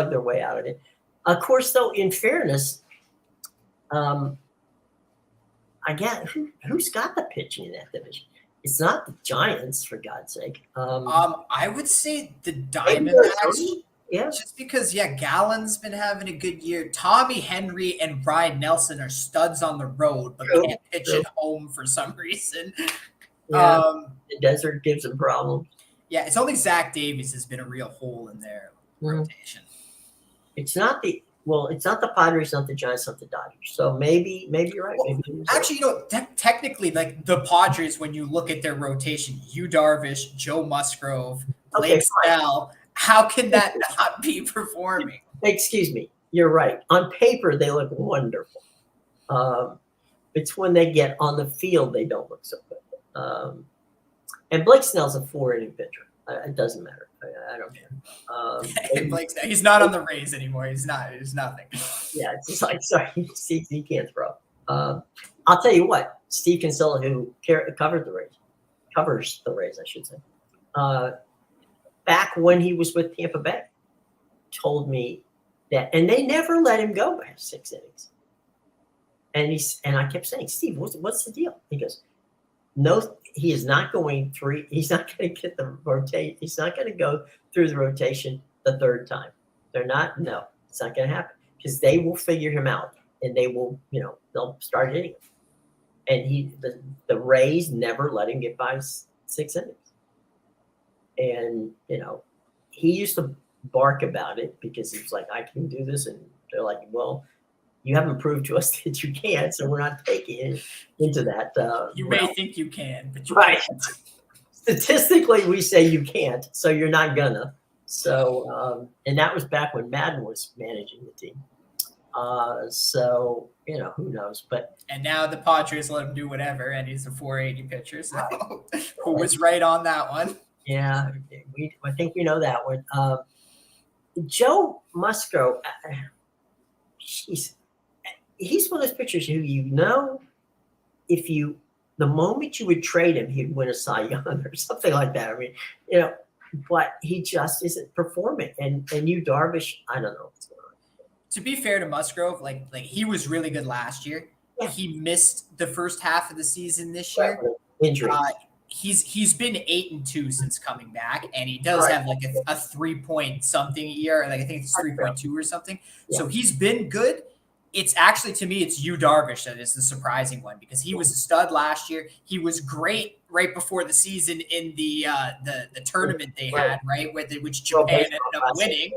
their way out of it. Of course, though, in fairness, I get who's got the pitching in that division. It's not the Giants, for God's sake. I would say the Diamondbacks. Yeah. Just because, Gallen's been having a good year. Tommy Henry and Ryan Nelson are studs on the road, but can't pitch at home for some reason. Yeah, the desert gives them problems. Yeah, it's only Zach Davies has been a real hole in their rotation. It's not the Padres, not the Giants, not the Dodgers. So maybe you're right. Well, actually, technically, like the Padres, when you look at their rotation, Yu Darvish, Joe Musgrove, Blake Snell, how can that not be performing? Excuse me. You're right. On paper, they look wonderful. It's when they get on the field, they don't look so good. And Blake Snell's a 4-inning pitcher. It doesn't matter. I don't care. Blake Snell, he's not on the Rays anymore. He's not. He's nothing. Yeah, it's just like, sorry, he can't throw. I'll tell you what. Steve Kinsella, who covers the Rays, I should say, back when he was with Tampa Bay, told me that, and they never let him go by 6 innings. And I kept saying, Steve, what's the deal? He goes, no, he is not going 3. He's not going to get the rotate. He's not going to go through the rotation the 3rd time. No, it's not going to happen because they will figure him out and they will, they'll start hitting him. And the Rays never let him get by 6 innings. And, he used to bark about it because he was like, I can do this. And they're like, well, you haven't proved to us that you can't, so we're not taking it into that. You may think you can, but you can't. Statistically, we say you can't, so you're not gonna. So, and that was back when Madden was managing the team. So, who knows? And now the Padres let him do whatever, and he's a 480 pitcher. So, who was right on that one? Yeah, I think we know that one. Joe Musgrove, he's one of those pitchers who the moment you would trade him, he'd win a Cy Young or something like that. I mean, but he just isn't performing. And Yu Darvish, I don't know what's going on. To be fair to Musgrove, like he was really good last year. Yeah. He missed the first half of the season this year. Injury. He's been 8-2 since coming back, and he does have like a 3 something year. Like I think it's 3.2 or something. Yeah. So he's been good. It's actually, to me, it's Yu Darvish that is the surprising one because he was a stud last year. He was great right before the season in the tournament they had, right, which Japan ended up winning.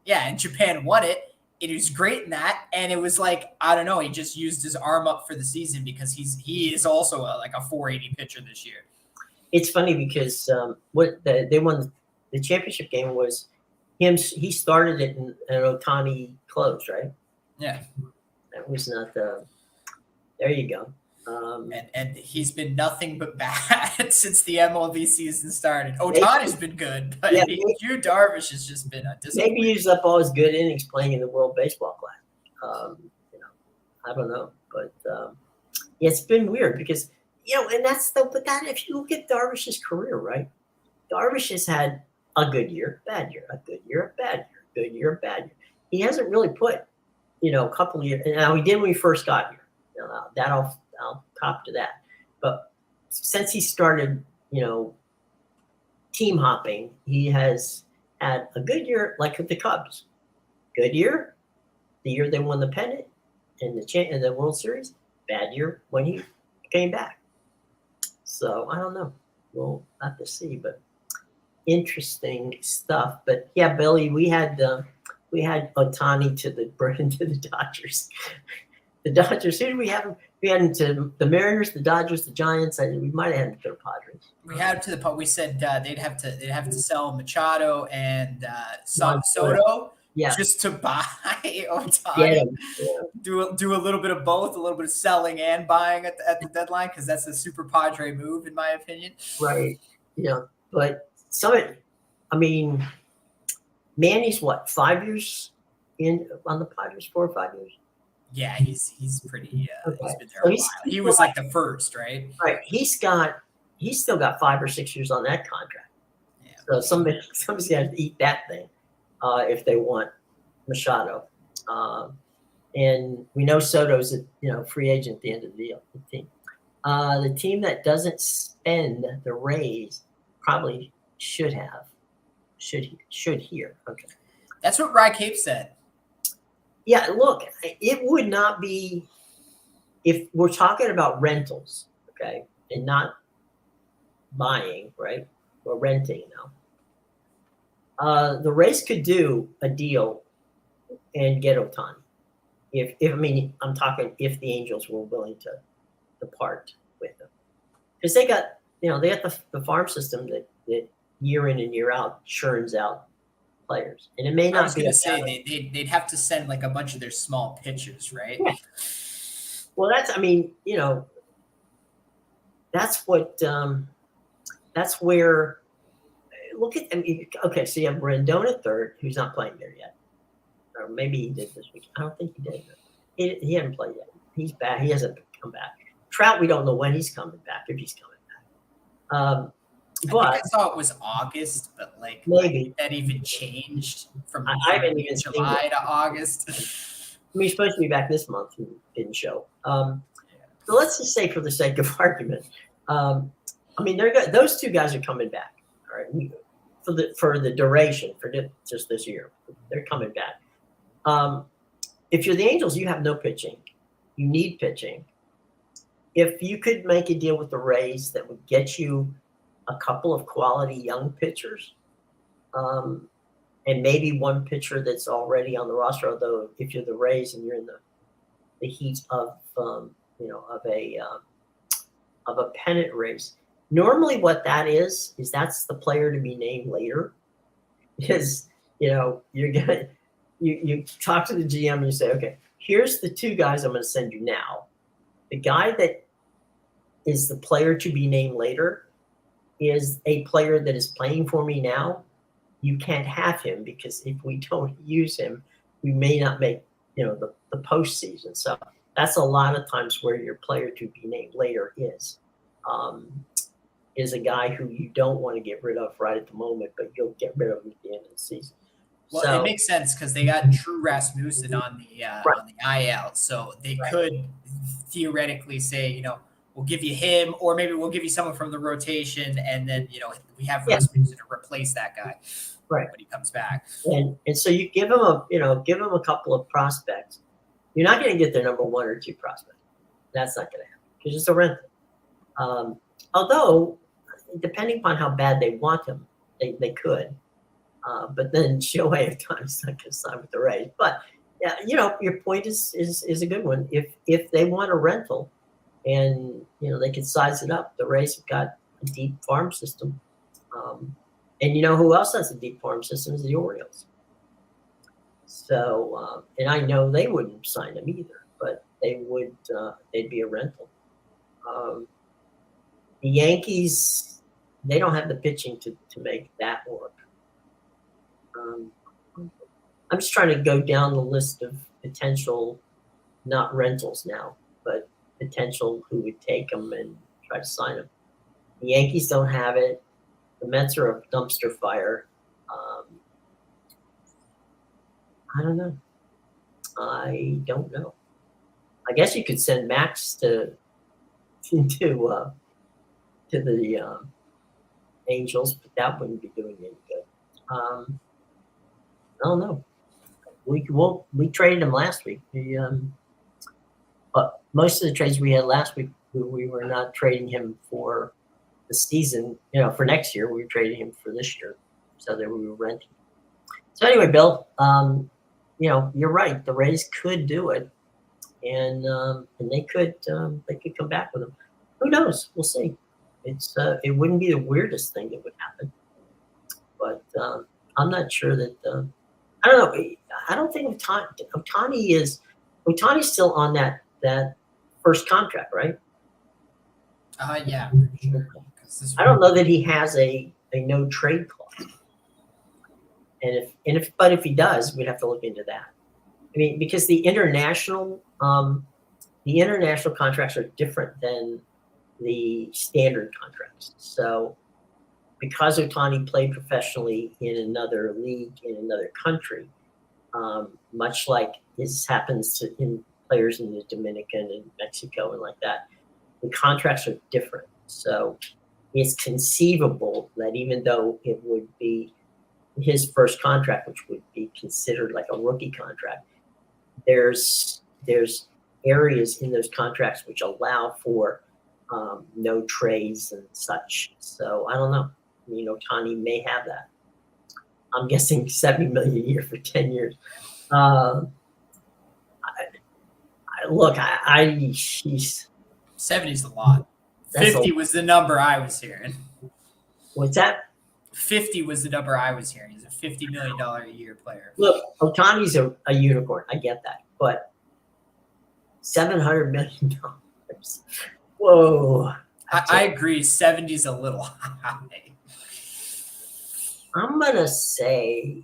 Yeah, and Japan won it. It was great in that, and it was like, I don't know, he just used his arm up for the season because he is also like a 480 pitcher this year. It's funny because they won the championship game was him. He started it and Ohtani closed, right? Yeah. That was not there you go. And he's been nothing but bad since the MLB season started. Ohtani's been good, but Yu Darvish has just been a disappointment. Maybe he used up all his good innings playing in the World Baseball Classic. I don't know, but it's been weird because and if you look at Darvish's career, right? Darvish has had a good year, bad year, a good year, a bad year, good year, a bad year. He hasn't really put a couple of years. Now he did when he first got here. I'll cop to that. But since he started you know, team hopping. He has had a good year, like with the Cubs. Good year, the year they won the pennant and in the World Series. Bad year when he came back. So I don't know. We'll have to see, but interesting stuff. But yeah, Billy, we had Otani to the to the Dodgers. The Dodgers. Who did we have? We had him to the Mariners, the Dodgers, the Giants, and we might have had him to the Padres. We had to the we said they'd have to sell Machado and Juan Soto Yeah, just to buy get Otani. him. Yeah. Do a little bit of both, a little bit of selling and buying at the deadline, because that's a super Padre move in my opinion. Right. Yeah, but I mean, Manny's what, 5 years in on the Padres, 4 or 5 years. Yeah, he's pretty. Okay. He's been there So a while. He was like the first, right? Right. He's still got 5 or 6 years on that contract. Yeah. So somebody's got to eat that thing if they want Machado. And we know Soto's a free agent at the end of the deal. The team that doesn't spend the raise probably should hear. Okay. That's what Rye Cape said. Yeah, look, it would not be if we're talking about rentals, okay, and not buying, right? Or renting now. The Rays could do a deal and get Otani. If I mean, I'm talking if the Angels were willing to part with them, because they got the farm system that year in and year out churns out players, and it may not I was be. going to say they'd have to send like a bunch of their small pitchers, right? Yeah. Well, that's what that's where. Look at okay. So you have Rendon at third, who's not playing there yet, or maybe he did this week. I don't think he did. He hasn't played yet. He's back. He hasn't come back. Trout, we don't know when he's coming back, if he's coming back. But I saw it was August, but like maybe that even changed from I haven't even July to August. I mean, he's supposed to be back this month and didn't show. So let's just say, for the sake of argument, I mean, those two guys are coming back. All right, for the duration just this year, they're coming back. If you're the Angels, you have no pitching. You need pitching. If you could make a deal with the Rays that would get you a couple of quality young pitchers, and maybe one pitcher that's already on the roster. Although if you're the Rays and you're in the heat of a pennant race, normally what that is that's the player to be named later. Is you're gonna you talk to the GM and you say, okay, here's the two guys I'm going to send you now. The guy that is the player to be named later is a player that is playing for me now. You can't have him, because if we don't use him, we may not make the postseason. So that's a lot of times where your player to be named later is a guy who you don't want to get rid of right at the moment, but you'll get rid of him at the end of the season. Well, it makes sense because they got Drew Rasmussen on the IL, so they could theoretically say, we'll give you him, or maybe we'll give you someone from the rotation, and then we have Rasmussen to replace that guy, right, when he comes back. And so you give him a couple of prospects. You're not going to get their number 1 or 2 prospect. That's not going to happen because it's a rental. Although, depending upon how bad they want him, they could. But then Shohei Ohtani's not going to sign with the Rays. But yeah, your point is a good one. If they want a rental, and they can size it up, the Rays have got a deep farm system, and who else has a deep farm system is the Orioles. So, and I know they wouldn't sign him either, but they would. They'd be a rental. The Yankees, they don't have the pitching to make that work. I'm just trying to go down the list of potential, not rentals now, but potential who would take them and try to sign them. The Yankees don't have it. The Mets are a dumpster fire. I don't know. I don't know. I guess you could send Max to the Angels, but that wouldn't be doing any good. I don't know. We traded him last week. But most of the trades we had last week, we were not trading him for the season. For next year, we were trading him for this year, so that we were renting. So anyway, Bill, you're right. The Rays could do it, and they could come back with him. Who knows? We'll see. It wouldn't be the weirdest thing that would happen, but I'm not sure that. I don't know. I don't think Ohtani's still on that first contract, right? Yeah, I'm pretty sure. I don't know that he has a no trade clause, but if he does, we'd have to look into that. I mean, because the international contracts are different than the standard contracts. So, because Ohtani played professionally in another league in another country, much like this happens in players in the Dominican and Mexico and like that, the contracts are different. So it's conceivable that even though it would be his first contract, which would be considered like a rookie contract, there's areas in those contracts which allow for no trades and such. So I don't know. Ohtani may have that. I'm guessing $70 million a year for 10 years. Look, 70's a lot. 50 was the number I was hearing. What's that? 50 was the number I was hearing. He's a $50 million a year player. Look, Ohtani's a unicorn. I get that, but $700 million. Whoa. I agree. 70's a little high. I'm gonna say,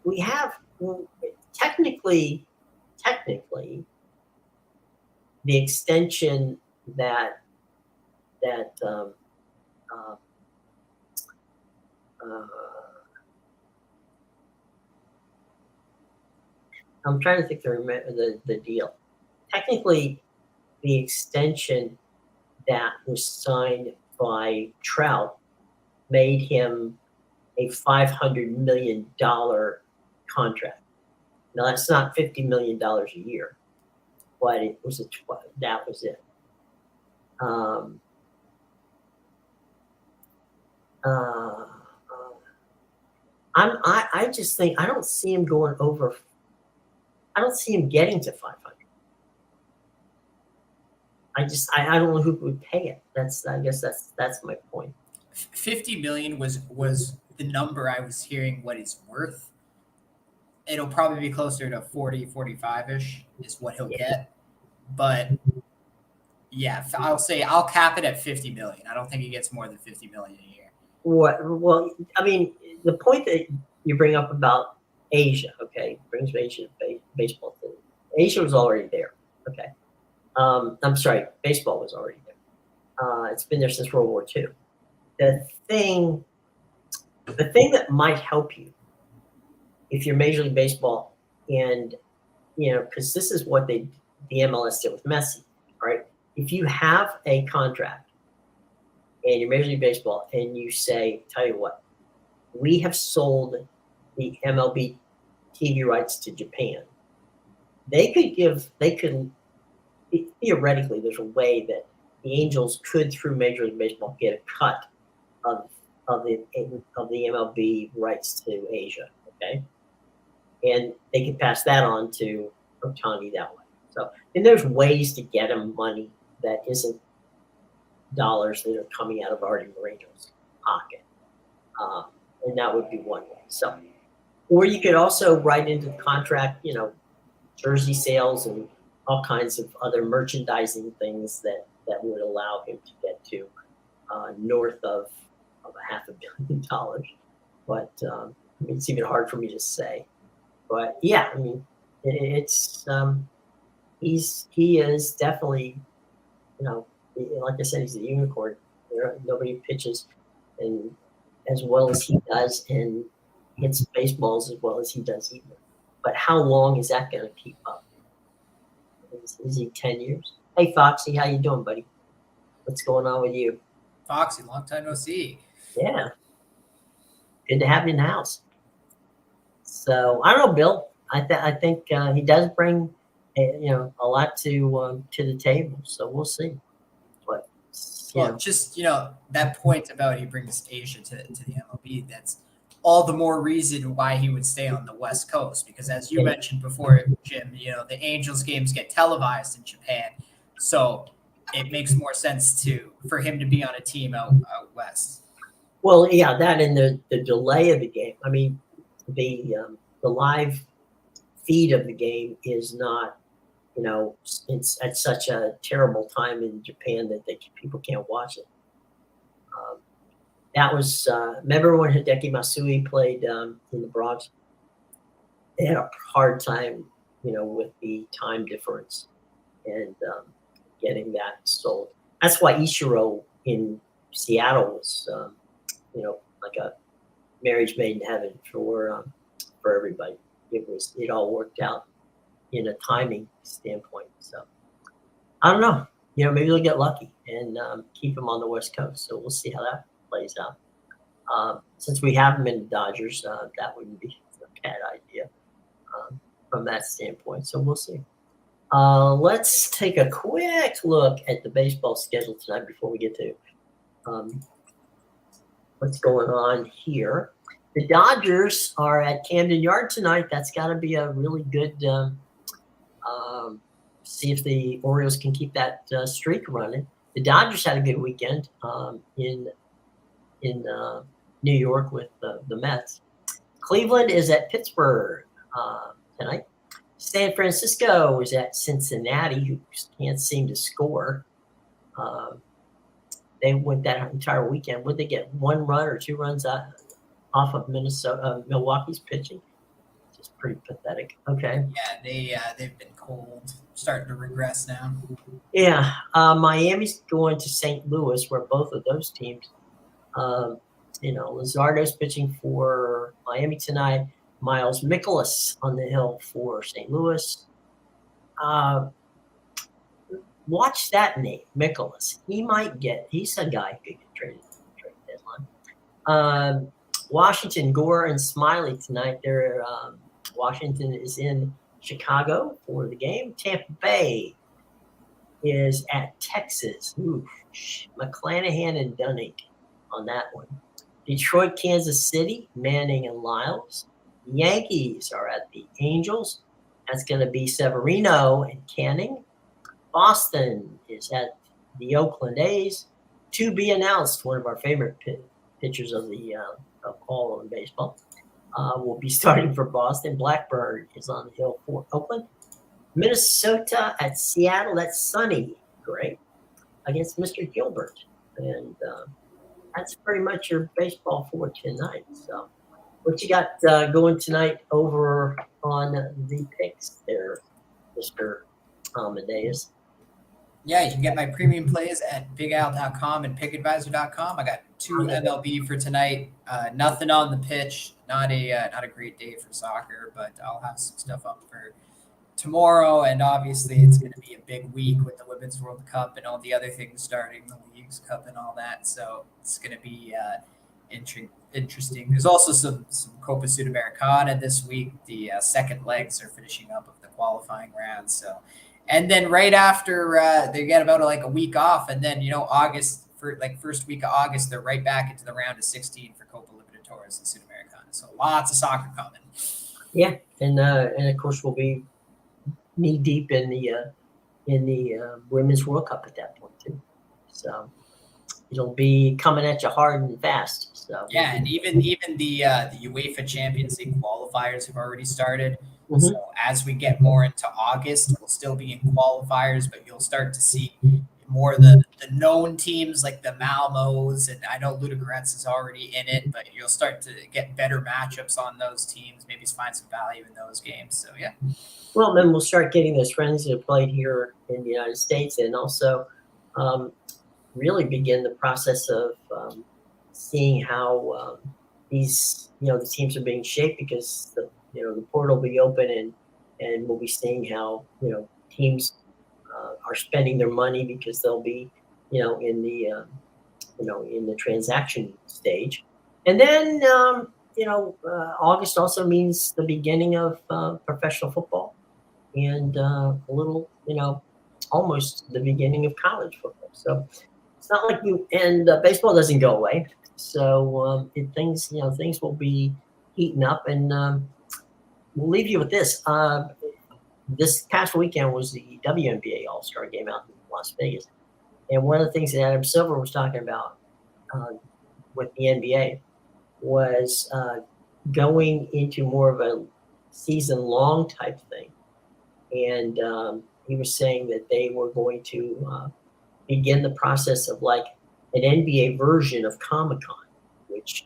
we have technically the extension that I'm trying to think the deal. Technically, the extension that was signed by Trout made him a $500 million contract. Now that's not $50 million a year, but it was that was it. I just think I don't see him going over. I don't see him getting to 500. I don't know who would pay it. I guess that's my point. 50 million was the number I was hearing what he's worth. It'll probably be closer to 40, 45-ish is what he'll get. But yeah, I'll cap it at 50 million. I don't think he gets more than 50 million a year. Well, I mean, the point that you bring up about Asia, okay, brings Asia baseball to Asia was already there, okay. I'm sorry, baseball was already there. It's been there since World War II. The thing that might help you if you're Major League Baseball, and because this is what the MLS did with Messi, right? If you have a contract and you're Major League Baseball and you say, tell you what, we have sold the MLB TV rights to Japan. Theoretically, there's a way that the Angels could, through Major League Baseball, get a cut of the MLB rights to Asia, okay? And they could pass that on to Ohtani that way. So, and there's ways to get him money that isn't dollars that are coming out of Artie Moreno's pocket. And that would be one way. So, or you could also write into the contract, jersey sales and all kinds of other merchandising things that would allow him to get to north of $500 million. But it's even hard for me to say. But yeah, I mean, it's he is definitely, like I said, he's a unicorn. Nobody pitches and as well as he does and hits baseballs as well as he does either. But how long is that going to keep up? Is he 10 years? Hey, Foxy, how you doing, buddy? What's going on with you? Foxy, long time no see. Yeah, good to have you in the house. So I don't know, Bill. I think he does bring a lot to the table. So we'll see. But Well, just that point about he brings Asia to the MLB. That's all the more reason why he would stay on the West Coast because, as you mentioned before, Jim, the Angels games get televised in Japan, so it makes more sense for him to be on a team out west. Well, yeah, that and the delay of the game. I mean, the live feed of the game is not. It's at such a terrible time in Japan that people can't watch it. That was remember when Hideki Matsui played in the Bronx? They had a hard time, with the time difference and getting that sold. That's why Ichiro in Seattle was, like a marriage made in heaven for everybody. It all worked out in a timing standpoint. So I don't know. Maybe they'll get lucky and keep him on the West Coast. So we'll see how that plays out. Since we have him in the Dodgers, that wouldn't be a bad idea from that standpoint. So we'll see. Let's take a quick look at the baseball schedule tonight before we get to what's going on here. The Dodgers are at Camden Yard tonight. That's got to be a really good see if the Orioles can keep that streak running. The Dodgers had a good weekend in New York with the Mets. Cleveland is at Pittsburgh tonight. San Francisco is at Cincinnati, who can't seem to score. They went that entire weekend. Would they get 1 run or 2 runs off of Milwaukee's pitching? Just pretty pathetic. Okay. Yeah, they've been cold, starting to regress now. Yeah, Miami's going to St. Louis, where both of those teams. Luzardo's pitching for Miami tonight. Miles Mikolas on the hill for St. Louis. Watch that name, Mikolas. He's a guy who could get traded deadline. Washington, Gore, and Smiley tonight. Washington is in Chicago for the game. Tampa Bay is at Texas. McClanahan and Dunning on that one. Detroit, Kansas City, Manning and Lyles. Yankees are at the Angels. That's going to be Severino and Canning. Boston is at the Oakland A's. To be announced, one of our favorite pitchers of all of baseball will be starting for Boston. Blackburn is on the hill for Oakland. Minnesota at Seattle. That's Sonny Gray against Mr. Gilbert. And that's pretty much your baseball for tonight. So what you got going tonight over on the picks there, Mr. Amadeus? Yeah, you can get my premium plays at bigal.com and pickadvisor.com. I got 2 MLB for tonight. Nothing on the pitch. Not a great day for soccer, but I'll have some stuff up for tomorrow. And obviously, it's going to be a big week with the Women's World Cup and all the other things starting, the Leagues Cup and all that. So it's going to be interesting. There's also some Copa Sudamericana this week. The second legs are finishing up of the qualifying round. So. And then right after they get about a week off, and then August first week of August, they're right back into the round of 16 for Copa Libertadores and Sudamericana. So lots of soccer coming. Yeah, and of course we'll be knee deep in the Women's World Cup at that point too. So it'll be coming at you hard and fast. So yeah, and even the UEFA Champions League qualifiers have already started. Mm-hmm. So as we get more into August, we'll still be in qualifiers, but you'll start to see more of the known teams like the Malmos, and I know Ludogorets is already in it, but you'll start to get better matchups on those teams, maybe find some value in those games. So, yeah. Well, then we'll start getting those friends that have played here in the United States and also really begin the process of seeing how these, the teams are being shaped because the portal will be open and we'll be seeing how, teams are spending their money because they'll be, in the in the transaction stage. And then, August also means the beginning of professional football and a little, almost the beginning of college football. So it's not like and baseball doesn't go away. So things will be heating up, and we'll leave you with this. This past weekend was the WNBA All-Star game out in Las Vegas. And one of the things that Adam Silver was talking about with the NBA was going into more of a season-long type thing. And he was saying that they were going to begin the process of like an NBA version of Comic-Con, which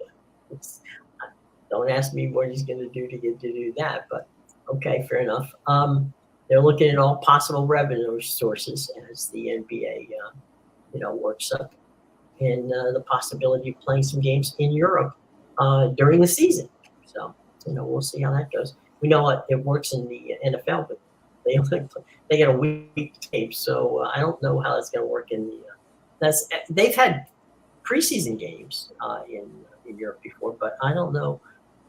don't ask me what he's going to do to get to do that, but okay, fair enough. They're looking at all possible revenue sources as the NBA, works up, and the possibility of playing some games in Europe during the season. So, we'll see how that goes. We know it works in the NFL, but they get a week tape, so I don't know how that's going to work in the. They've had preseason games in Europe before, but I don't know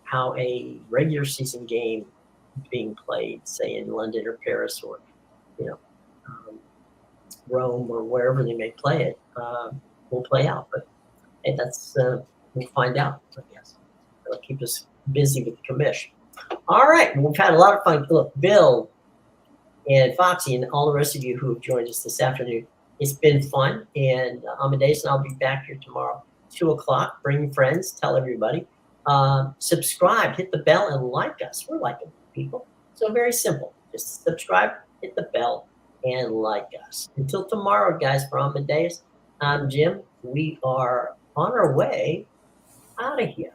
how a regular season game being played, say in London or Paris or Rome or wherever they may play it, will play out. But hey, that's we'll find out. I guess it'll keep us busy with the commish. All right, we've had a lot of fun. Look, Bill and Foxy and all the rest of you who have joined us this afternoon. It's been fun, and Amadeus and I'll be back here tomorrow, 2:00. Bring friends, tell everybody. Subscribe, hit the bell, and like us. We're likable people. So very simple. Just subscribe, hit the bell, and like us. Until tomorrow, guys, for Amadeus, I'm Jim. We are on our way out of here.